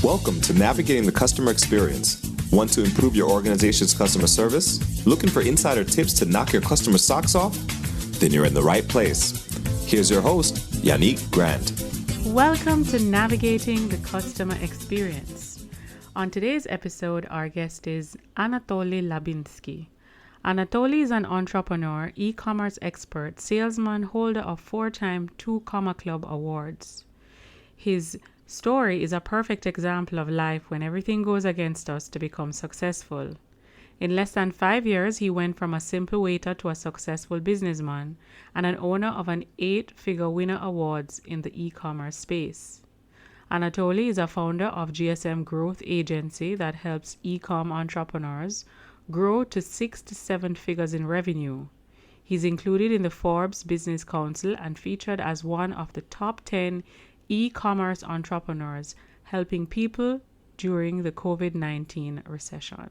Welcome to Navigating the Customer Experience. Want to improve your organization's customer service? Looking for insider tips to knock your customer socks off? Then you're in the right place. Here's your host, Yannick Grant. Welcome to Navigating the Customer Experience. On today's episode, our guest is Anatoliy Labinskiy. Anatoliy is an entrepreneur, e-commerce expert, salesman, holder of 4-time 2 Comma Club awards. His story is a perfect example of life when everything goes against us to become successful. In less than 5 years, he went from a simple waiter to a successful businessman and an owner of an 8-figure winner awards in the e-commerce space. Anatoliy is a founder of GSM Growth agency that helps ecom entrepreneurs grow to 6 to 7 figures in revenue. He's included in the Forbes Business Council and featured as one of the top 10 e-commerce entrepreneurs helping people during the COVID-19 recession.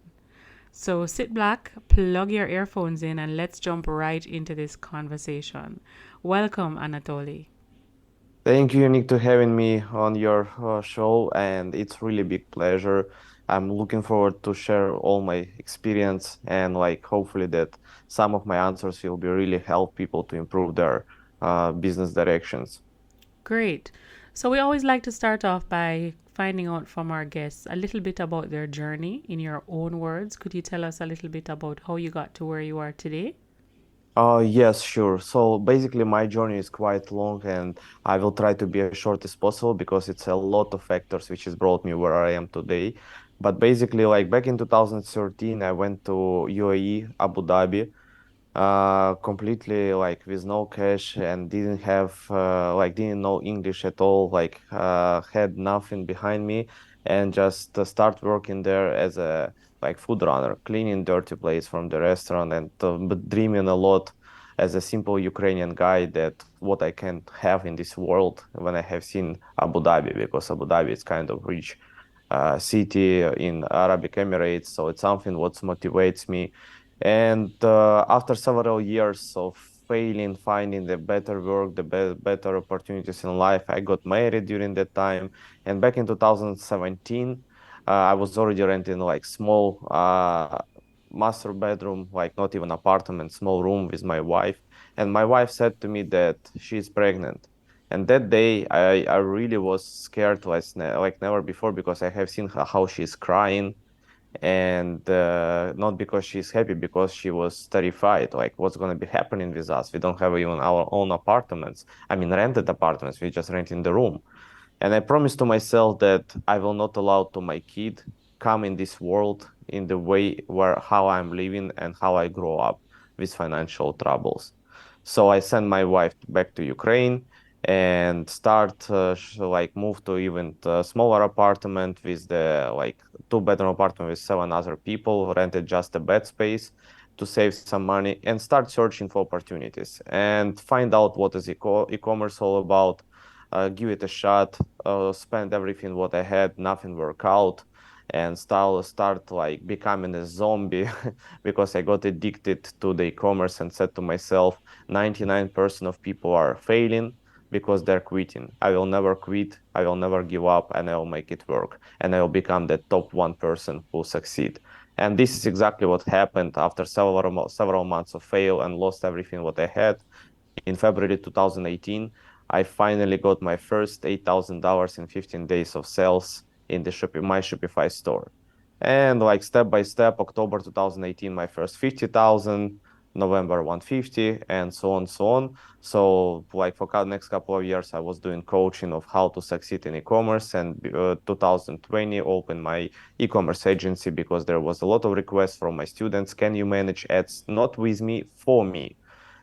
So sit back, plug your earphones in, and let's jump right into this conversation. Welcome, Anatoliy. Thank you, Nick, to having me on your show, and it's really a big pleasure. I'm looking forward to share all my experience and hopefully that some of my answers will be really help people to improve their business directions. Great. So we always like to start off by finding out from our guests a little bit about their journey in your own words. Could you tell us a little bit about how you got to where you are today? Yes, sure. So basically, my journey is quite long, and I will try to be as short as possible because it's a lot of factors which has brought me where I am today. But basically, back in 2013, I went to UAE, Abu Dhabi, completely with no cash and didn't have didn't know English at all, had nothing behind me, and just start working there as a food runner, cleaning dirty plates from the restaurant, and but dreaming a lot as a simple Ukrainian guy that what I can have in this world when I have seen Abu Dhabi, because Abu Dhabi is kind of rich city in Arabic Emirates, so it's something what motivates me. And after several years of failing, finding the better work, the better opportunities in life, I got married during that time. And back in 2017, I was already renting small master bedroom, not even apartment, small room with my wife. And my wife said to me that she's pregnant. And that day, I really was scared like never before, because I have seen how she's crying, and not because she's happy, because she was terrified, what's going to be happening with us. We don't have even our own apartments. I mean, rented apartments. We just rent in the room. And I promised to myself that I will not allow to my kid come in this world in the way where how I'm living and how I grow up with financial troubles. So I sent my wife back to Ukraine and start move to even a smaller apartment with the 2-bedroom apartment with 7 other people, rented just a bed space to save some money, and start searching for opportunities and find out what is e-commerce all about. Give it a shot, spend everything what I had, nothing work out, and start becoming a zombie because I got addicted to the e-commerce and said to myself, 99% of people are failing because they're quitting. I will never quit, I will never give up, and I will make it work, and I will become the top 1% who succeed. And this is exactly what happened after several months of fail and lost everything what I had. In February 2018, I finally got my first $8,000 in 15 days of sales in the my Shopify store. And step by step, October 2018, my first 50,000, November 150, and so on, so on. So for the next couple of years, I was doing coaching of how to succeed in e-commerce. And 2020 opened my e-commerce agency because there was a lot of requests from my students. Can you manage ads? Not with me, for me.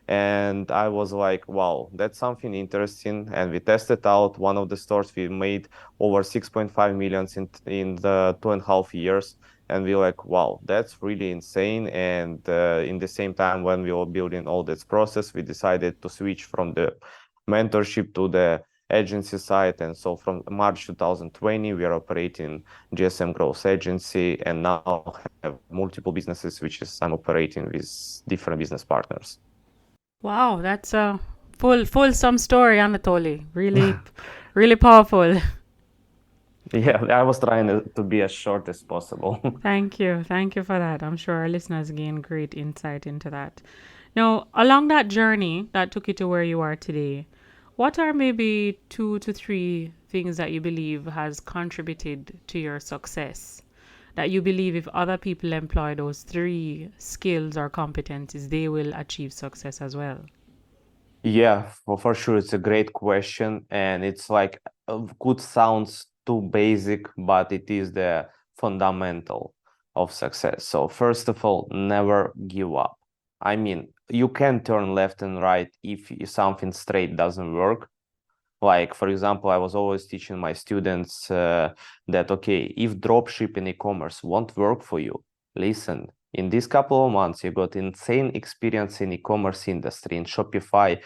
And I was like, wow, that's something interesting. And we tested out one of the stores. We made over 6.5 million in the 2.5 years. And we were like, wow, that's really insane. And in the same time, when we were building all this process, we decided to switch from the mentorship to the agency side. And so from March 2020, we are operating GSM Growth agency, and now have multiple businesses, which is I'm operating with different business partners. Wow, that's a fulsome story, Anatoliy. Really, really powerful. Yeah, I was trying to be as short as possible. Thank you. Thank you for that. I'm sure our listeners gain great insight into that. Now, along that journey that took you to where you are today, what are maybe 2 to 3 things that you believe has contributed to your success? That you believe if other people employ those 3 skills or competencies, they will achieve success as well? Yeah, for sure. It's a great question. And it's like good sounds too basic, but it is the fundamental of success. So first of all, never give up. I mean, you can turn left and right if something straight doesn't work. Like, for example, I was always teaching my students that, okay, if dropshipping e-commerce won't work for you, listen, in these couple of months, you got insane experience in e-commerce industry, in Shopify,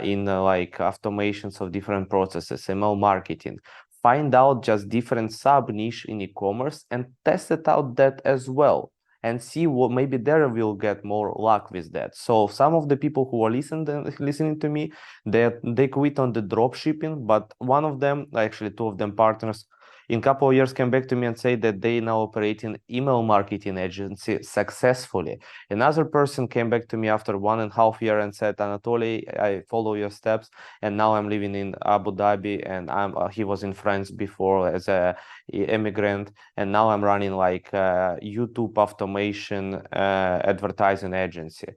in like automations of different processes, ML marketing. Find out just different sub niche in e-commerce and test it out that as well. And see what maybe there will get more luck with that. So some of the people who are listening to me, they quit on the drop shipping, but one of them, actually 2 of them partners, in a couple of years came back to me and say that they now operate in email marketing agency successfully. Another person came back to me after 1.5 years and said, Anatoly, I follow your steps, and now I'm living in Abu Dhabi, and he was in France before as a immigrant, and now I'm running like YouTube automation advertising agency.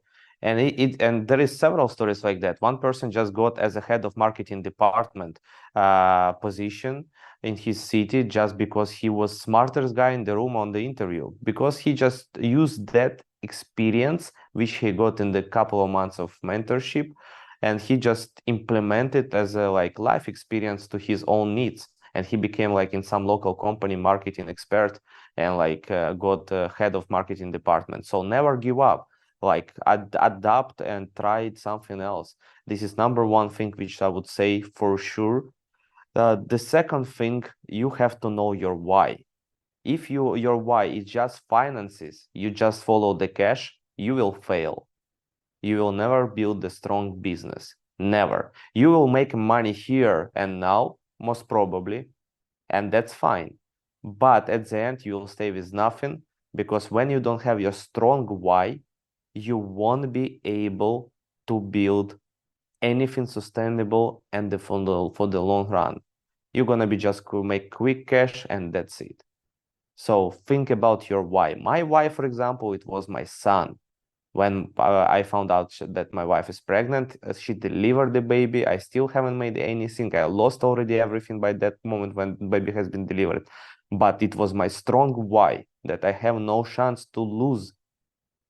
And there is several stories like that. One person just got as a head of marketing department position in his city just because he was smartest guy in the room on the interview, because he just used that experience which he got in the couple of months of mentorship, and he just implemented as a like life experience to his own needs, and he became like in some local company marketing expert and like got head of marketing department. So never give up, like adapt and try something else. This is number one thing which I would say for sure. The second thing, you have to know your why. If your why is just finances, you just follow the cash, you will fail. You will never build a strong business. Never. You will make money here and now, most probably, and that's fine. But at the end, you will stay with nothing, because when you don't have your strong why, you won't be able to build anything sustainable and for the long run. You're gonna be just make quick cash and that's it. So think about your why. My why, for example, it was my son. When I found out that my wife is pregnant, she delivered the baby. I still haven't made anything. I lost already everything by that moment when the baby has been delivered. But it was my strong why that I have no chance to lose.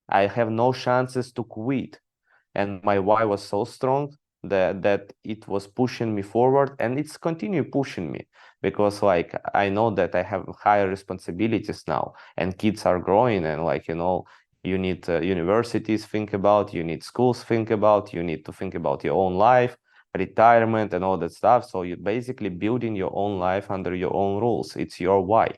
I have no chances to quit. And my why was so strong that it was pushing me forward, and it's continue pushing me, because like I know that I have higher responsibilities now, and kids are growing, and like, you need universities think about, you need schools think about, you need to think about your own life, retirement and all that stuff. So you're basically building your own life under your own rules. It's your why.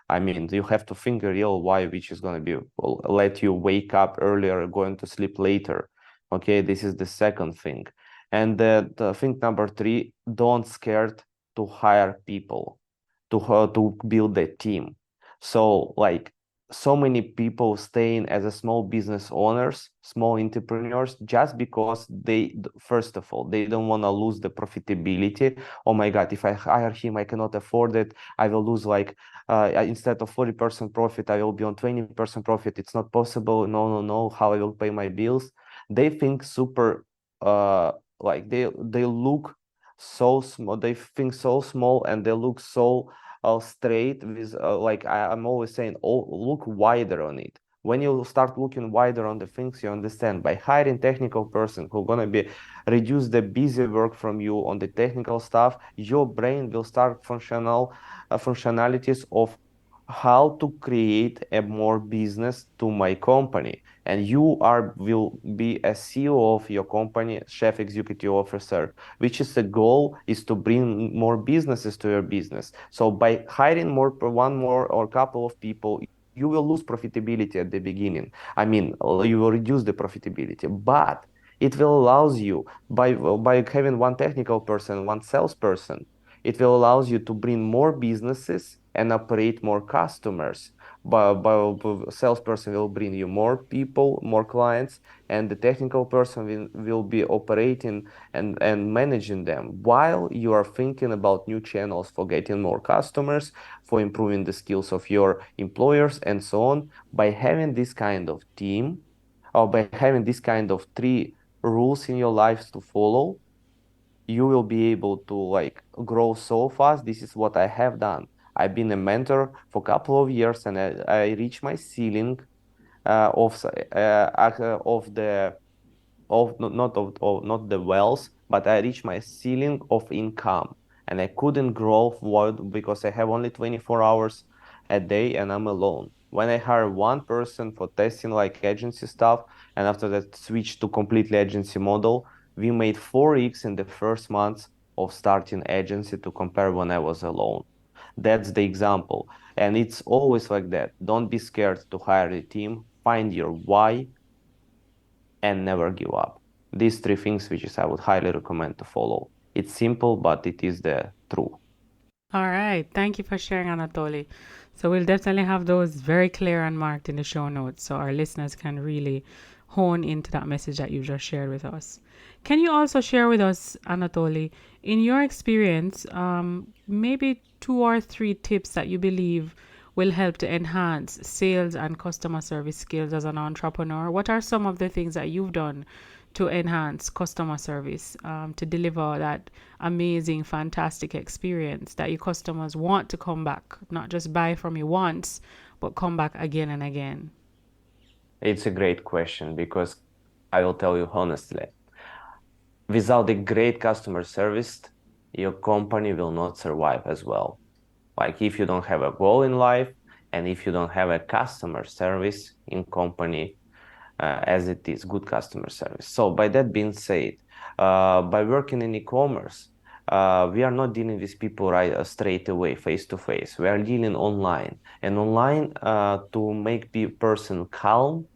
I mean, you have to think a real why, which is going to be let you wake up earlier, going to sleep later. Okay, this is the second thing. And the thing number 3, don't scared to hire people, to build a team. So like, so many people staying as a small business owners, small entrepreneurs, just because they, first of all, they don't want to lose the profitability. Oh my God, if I hire him, I cannot afford it. I will lose like, instead of 40% profit, I will be on 20% profit. It's not possible. No, no, no. How I will pay my bills? They think super, like they look so small. They think so small, and they look so straight with like I'm always saying, oh, look wider on it. When you start looking wider on the things, you understand by hiring technical person who gonna be reduce the busy work from you on the technical stuff, your brain will start functionalities of how to create a more business to my company, and you will be a CEO of your company, chief executive officer, which is the goal, is to bring more businesses to your business. So by hiring one more or couple of people, you will lose profitability at the beginning. I mean, you will reduce the profitability, but it will allow you by having one technical person, one salesperson. It will allow you to bring more businesses and operate more customers. But salesperson will bring you more people, more clients, and the technical person will be operating and managing them while you are thinking about new channels for getting more customers, for improving the skills of your employers, and so on. By having this kind of team, or by having this kind of three rules in your lives to follow, you will be able to like grow so fast. This is what I have done. I've been a mentor for a couple of years, and I reached my ceiling of the of not the wealth, but I reached my ceiling of income, and I couldn't grow because I have only 24 hours a day and I'm alone. When I hire one person for testing like agency stuff, and after that switch to completely agency model, we made 4x in the first months of starting agency to compare when I was alone. That's the example. And it's always like that. Don't be scared to hire a team. Find your why and never give up. These three things, which is I would highly recommend to follow. It's simple, but it is the truth. All right. Thank you for sharing, Anatoly. So we'll definitely have those very clear and marked in the show notes so our listeners can really hone into that message that you just shared with us. Can you also share with us, Anatoly, in your experience, maybe 2 or 3 tips that you believe will help to enhance sales and customer service skills as an entrepreneur? What are some of the things that you've done to enhance customer service, to deliver that amazing, fantastic experience that your customers want to come back, not just buy from you once, but come back again and again? It's a great question because I will tell you honestly, without a great customer service, your company will not survive as well. Like if you don't have a goal in life and if you don't have a customer service in company, as it is good customer service. So by that being said, by working in e-commerce, we are not dealing with people straight away, face to face. We are dealing online, and online to make the person calm,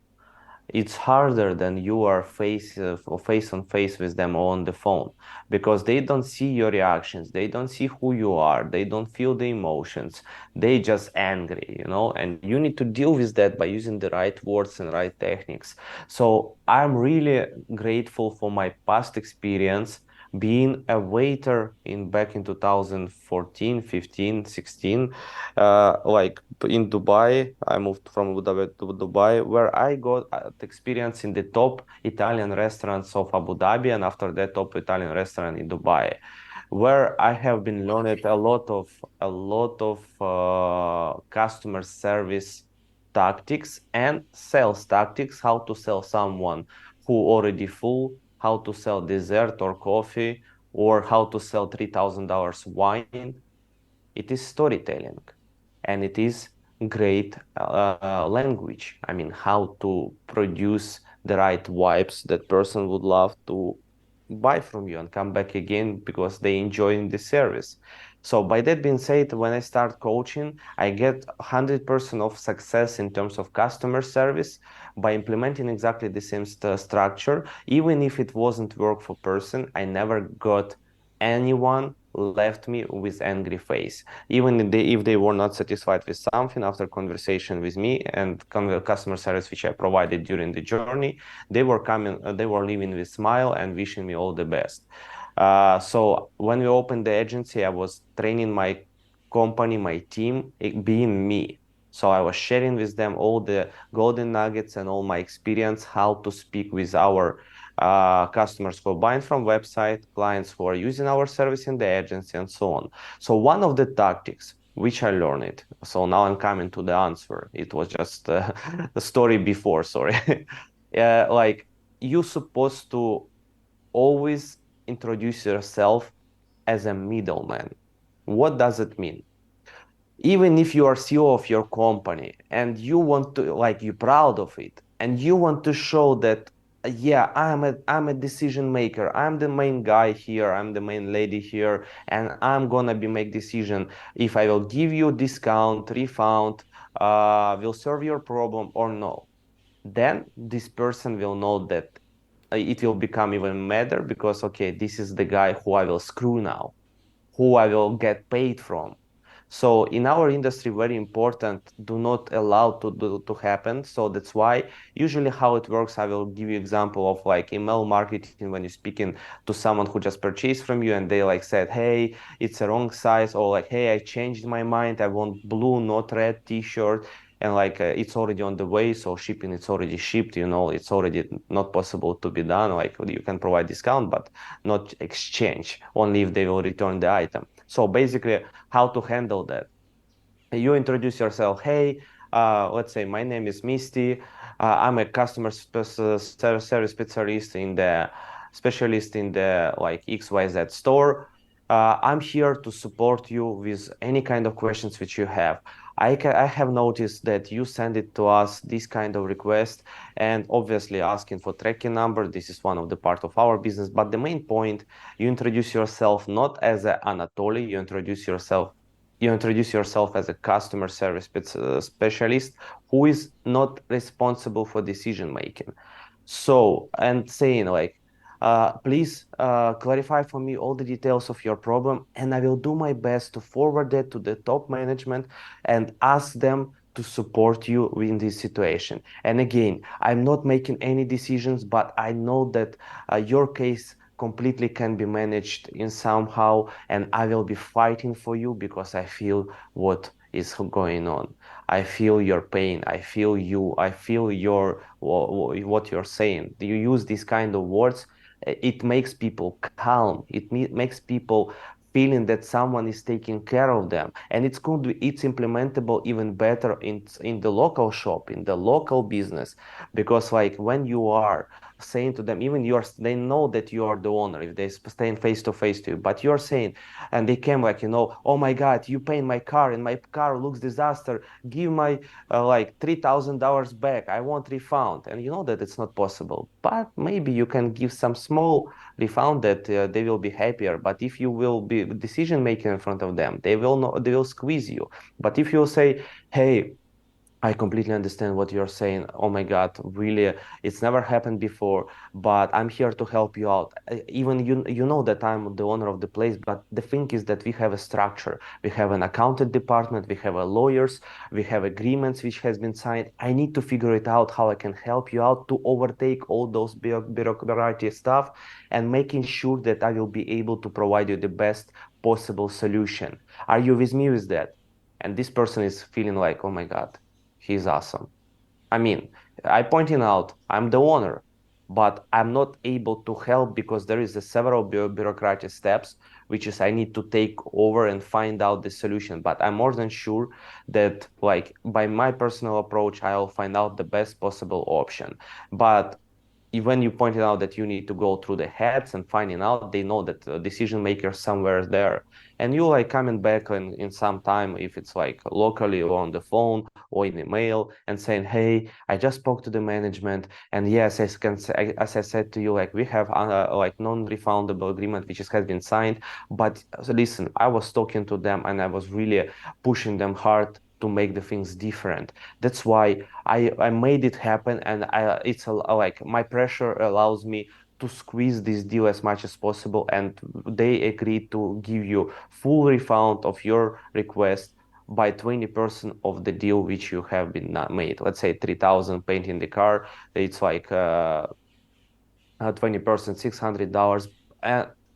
it's harder than you are face on face with them on the phone, because they don't see your reactions, they don't see who you are, they don't feel the emotions, they just angry, and you need to deal with that by using the right words and right techniques. So I'm really grateful for my past experience being a waiter back in 2014, 15, 16, like in Dubai. I moved from Abu Dhabi to Dubai, where I got experience in the top Italian restaurants of Abu Dhabi, and after that, top Italian restaurant in Dubai, where I have been learned a lot of customer service tactics and sales tactics, how to sell someone who already full, how to sell dessert or coffee, or how to sell $3,000 wine. It is storytelling, and it is great language. I mean, how to produce the right vibes that person would love to buy from you and come back again because they enjoy the service. So by that being said, when I start coaching, I get 100% of success in terms of customer service by implementing exactly the same structure. Even if it wasn't work for person, I never got anyone left me with angry face. Even if they were not satisfied with something after conversation with me and customer service which I provided during the journey, they were leaving with smile and wishing me all the best. So when we opened the agency, I was training my company, my team, being me. So I was sharing with them all the golden nuggets and all my experience, how to speak with our customers who are buying from website, clients who are using our service in the agency, and so on. So one of the tactics which I learned it. So now I'm coming to the answer. It was just the story before, sorry. Like you're supposed to always introduce yourself as a middleman. What does it mean? Even if you are CEO of your company and you want to, like, you're proud of it and you want to show that, yeah, I'm a decision maker, I'm the main guy here, I'm the main lady here, and I'm gonna make decision if I will give you discount, refund, will solve your problem or no. Then this person will know that it will become even madder because, okay, this is the guy who I will screw now, who I will get paid from. So in our industry, very important, do not allow to happen. So that's why usually how it works, I will give you example of like email marketing when you're speaking to someone who just purchased from you and they like said, hey, it's a wrong size, or like, hey, I changed my mind, I want blue, not red t-shirt. And like it's already on the way, so shipping it's already shipped, it's already not possible to be done. Like you can provide discount, but not exchange, only if they will return the item. So basically, how to handle that? You introduce yourself. Hey, let's say my name is Misty. I'm a customer service specialist in the like XYZ store. I'm here to support you with any kind of questions which you have. I have noticed that you send it to us, this kind of request, and obviously asking for tracking number. This is one of the part of our business. But the main point, you introduce yourself not as a Anatoly, you introduce yourself as a customer service specialist who is not responsible for decision making. So, and saying like, please clarify for me all the details of your problem, and I will do my best to forward it to the top management and ask them to support you in this situation. And again, I'm not making any decisions, but I know that your case completely can be managed in somehow, and I will be fighting for you because I feel what is going on. I feel your pain. I feel you. I feel what you're saying. You use these kind of words. It makes people calm. It makes people feeling that someone is taking care of them, and it's implementable even better in the local shop, in the local business, because like when you are saying to them, even they know that you are the owner if they stand face to face to you, but you're saying, and they came like, oh my God, you paint my car and my car looks disaster, give my like $3,000 back, I want refund. And you know that it's not possible, but maybe you can give some small refund that they will be happier. But if you will be decision maker in front of them, they will squeeze you. But if you say, hey, I completely understand what you're saying. Oh my God, really, it's never happened before, but I'm here to help you out. Even you know that I'm the owner of the place, but the thing is that we have a structure. We have an accountant department, we have a lawyers, we have agreements which has been signed. I need to figure it out how I can help you out to overtake all those bureaucratic stuff and making sure that I will be able to provide you the best possible solution. Are you with me with that? And this person is feeling like, oh my God, he's awesome. I mean, I pointing out I'm the owner, but I'm not able to help because there is a several bureaucratic steps, which is I need to take over and find out the solution. But I'm more than sure that like by my personal approach, I'll find out the best possible option. But when you pointed out that you need to go through the heads and finding out, they know that the decision maker somewhere there, and you like coming back in some time, if it's like locally or on the phone or in email, and saying, hey, I just spoke to the management, and yes, as I said to you, like we have like non-refundable agreement which has been signed, but listen, I was talking to them and I was really pushing them hard to make the things different. That's why I made it happen, and it's like my pressure allows me to squeeze this deal as much as possible, and they agreed to give you full refund of your request by 20% of the deal which you have been not made. Let's say 3,000 painting the car, it's like 20%, $600,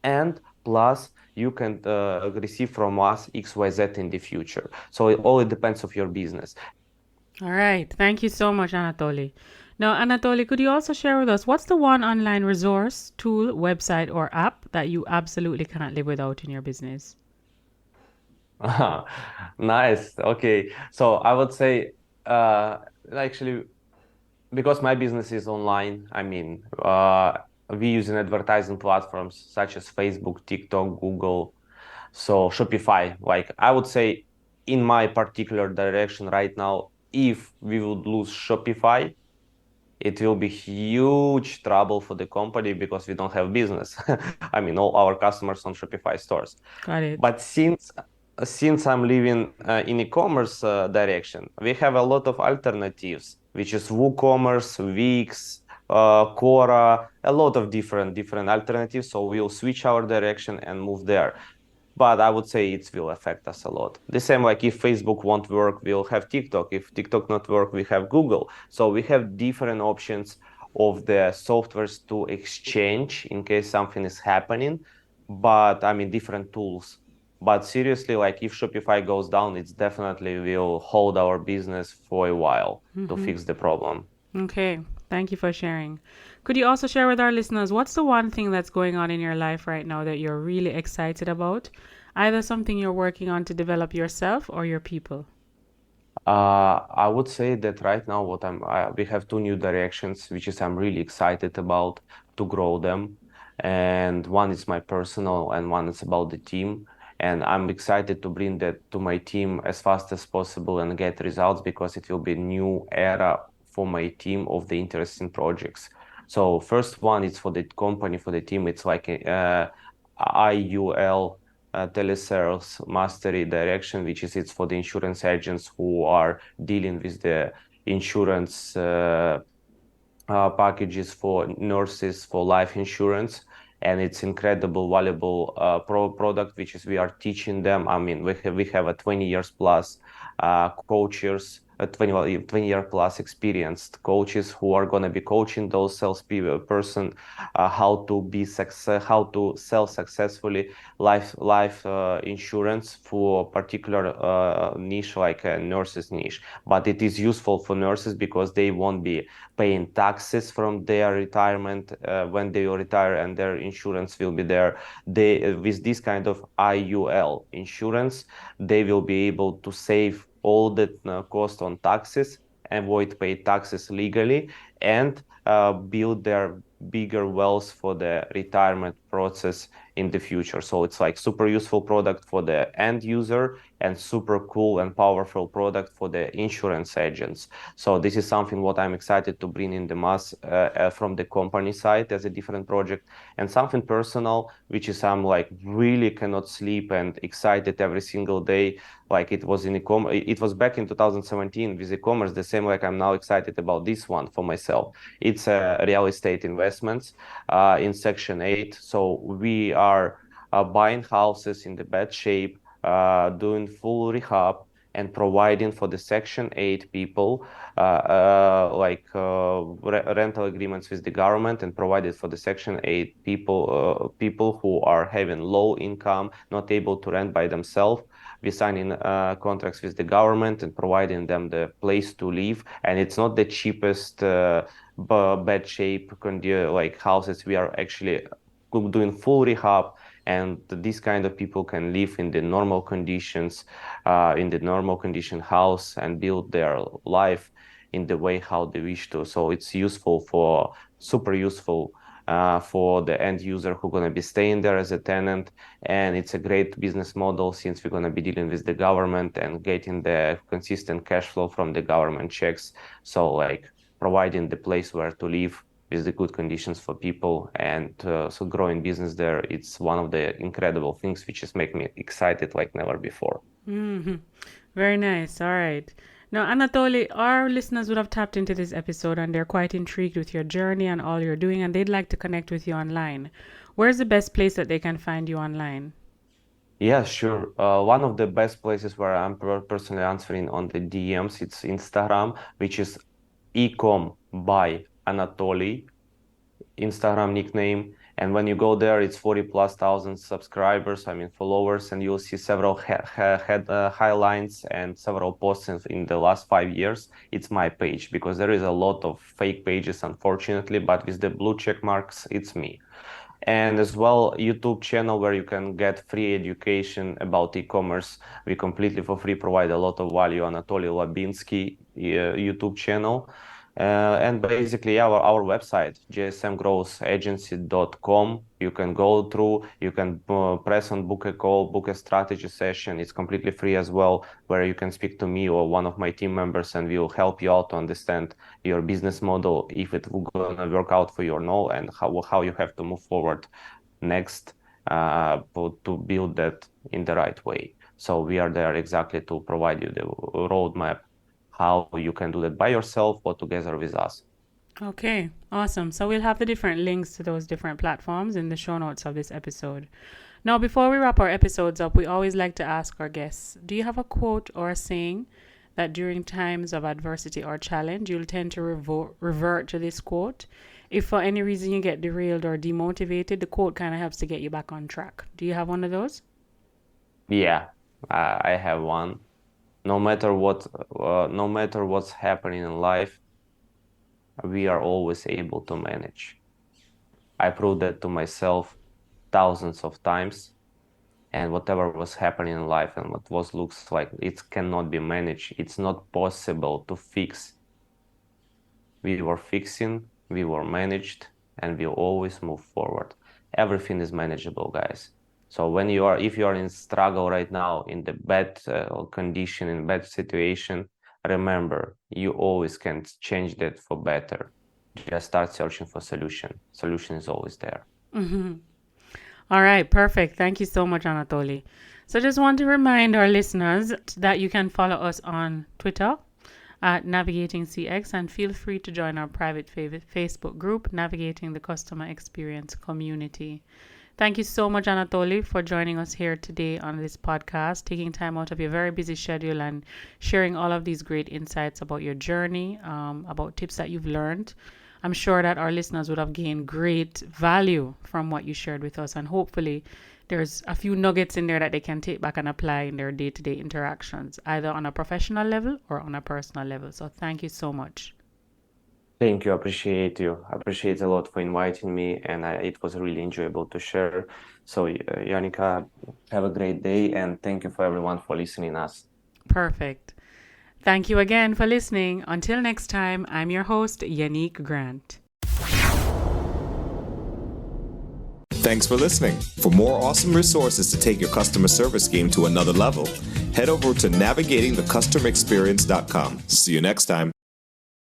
and plus you can receive from us XYZ in the future. So it all depends of your business. All right. Thank you so much, Anatoly. Now, Anatoly, could you also share with us what's the one online resource, tool, website, or app that you absolutely cannot live without in your business? Nice. Okay. So I would say, actually, because my business is online, I mean, we use an advertising platforms such as Facebook, TikTok, Google, so Shopify. Like I would say, in my particular direction right now, if we would lose Shopify, it will be huge trouble for the company because we don't have business. I mean, all our customers on Shopify stores. Got it. But since I'm living in e-commerce direction, we have a lot of alternatives, which is WooCommerce, Wix, Quora, a lot of different alternatives. So we'll switch our direction and move there. but I would say it will affect us a lot. The same like if Facebook won't work, we'll have TikTok. If TikTok not work, we have Google. So we have different options of the softwares to exchange in case something is happening, but I mean different tools. But seriously, like if Shopify goes down, it's definitely will hold our business for a while to fix the problem. Okay, thank you for sharing. Could you also share with our listeners what's the one thing that's going on in your life right now that you're really excited about? Either something you're working on to develop yourself or your people. I would say that right now we have two new directions, which is I'm really excited about to grow them. And one is my personal and one is about the team. And I'm excited to bring that to my team as fast as possible and get results because it will be a new era for my team of the interesting projects. So first one is for the company, for the team. It's like a, IUL telesales mastery direction, which is it's for the insurance agents who are dealing with the insurance packages for nurses for life insurance. And it's incredible, valuable product, which is we are teaching them. I mean, we have a 20 years plus coaches, a 20 year plus experienced coaches who are going to be coaching those sales person how to be how to sell successfully life insurance for particular niche like a nurses niche. But it is useful for nurses because they won't be paying taxes from their retirement when they retire, and their insurance will be there. They with this kind of IUL insurance, they will be able to save all the cost on taxes, avoid pay taxes legally, and build their bigger wealth for the retirement process in the future. So it's like super useful product for the end user and super cool and powerful product for the insurance agents. So this is something what I'm excited to bring in the mass from the company side as a different project, and something personal, which is I'm like really cannot sleep and excited every single day. Like it was in eCommerce, it was back in 2017 with e-commerce, the same like I'm now excited about this one for myself. It's real estate investments in Section 8. So we are buying houses in the bad shape, doing full rehab, and providing for the Section 8 people rental agreements with the government, and provided for the Section 8 people who are having low income, not able to rent by themselves. We signing contracts with the government and providing them the place to live. And it's not the cheapest bad shape like houses. We are actually doing full rehab, and these kind of people can live in the normal conditions, in the normal condition house, and build their life in the way how they wish to. So it's super useful for the end user who going to be staying there as a tenant. And it's a great business model since we're going to be dealing with the government and getting the consistent cash flow from the government checks. So like providing the place where to live with the good conditions for people, and so growing business there, it's one of the incredible things which is making me excited like never before. Very nice. All right. Now, Anatoly, our listeners would have tapped into this episode and they're quite intrigued with your journey and all you're doing, and they'd like to connect with you online. Where's the best place that they can find you online? Yeah, sure. One of the best places where I'm personally answering on the DMs, it's Instagram, which is ecom by Anatoly, Instagram nickname. And when you go there, it's 40 plus thousand subscribers, I mean followers, and you'll see several highlights and several posts in the last 5 years. It's my page because there is a lot of fake pages, unfortunately, but with the blue check marks, it's me. And as well, YouTube channel where you can get free education about e-commerce. We completely for free provide a lot of value. Anatoliy Labinskiy YouTube channel. And basically our website, gsmgrowthagency.com. You can go through, you can press on book a call, book a strategy session. It's completely free as well, where you can speak to me or one of my team members, and we'll help you out to understand your business model, if it will gonna work out for you or no, and how you have to move forward next to build that in the right way. So we are there exactly to provide you the roadmap how you can do that by yourself or together with us. Okay, awesome. So we'll have the different links to those different platforms in the show notes of this episode. Now, before we wrap our episodes up, we always like to ask our guests, do you have a quote or a saying that during times of adversity or challenge, you'll tend to revert to this quote? If for any reason you get derailed or demotivated, the quote kind of helps to get you back on track. Do you have one of those? Yeah, I have one. No matter what's happening in life, we are always able to manage. I proved that to myself thousands of times, and whatever was happening in life and what looks like it cannot be managed, it's not possible to fix. We were fixing, we were managed, and we always move forward. Everything is manageable, guys. So if you are in struggle right now, in the bad condition, in bad situation, remember, you always can change that for better. Just start searching for solution. Solution is always there. All right, perfect. Thank you so much, Anatoliy. So just want to remind our listeners that you can follow us on Twitter at Navigating CX, and feel free to join our private Facebook group, Navigating the Customer Experience Community. Thank you so much, Anatoliy, for joining us here today on this podcast, taking time out of your very busy schedule and sharing all of these great insights about your journey, about tips that you've learned. I'm sure that our listeners would have gained great value from what you shared with us, and hopefully there's a few nuggets in there that they can take back and apply in their day-to-day interactions, either on a professional level or on a personal level. So thank you so much. Thank you. I appreciate you. I appreciate a lot for inviting me, and it was really enjoyable to share. So, Janika, have a great day, and thank you for everyone for listening us. Perfect. Thank you again for listening. Until next time, I'm your host, Yannick Grant. Thanks for listening. For more awesome resources to take your customer service game to another level, head over to navigatingthecustomerexperience.com. See you next time.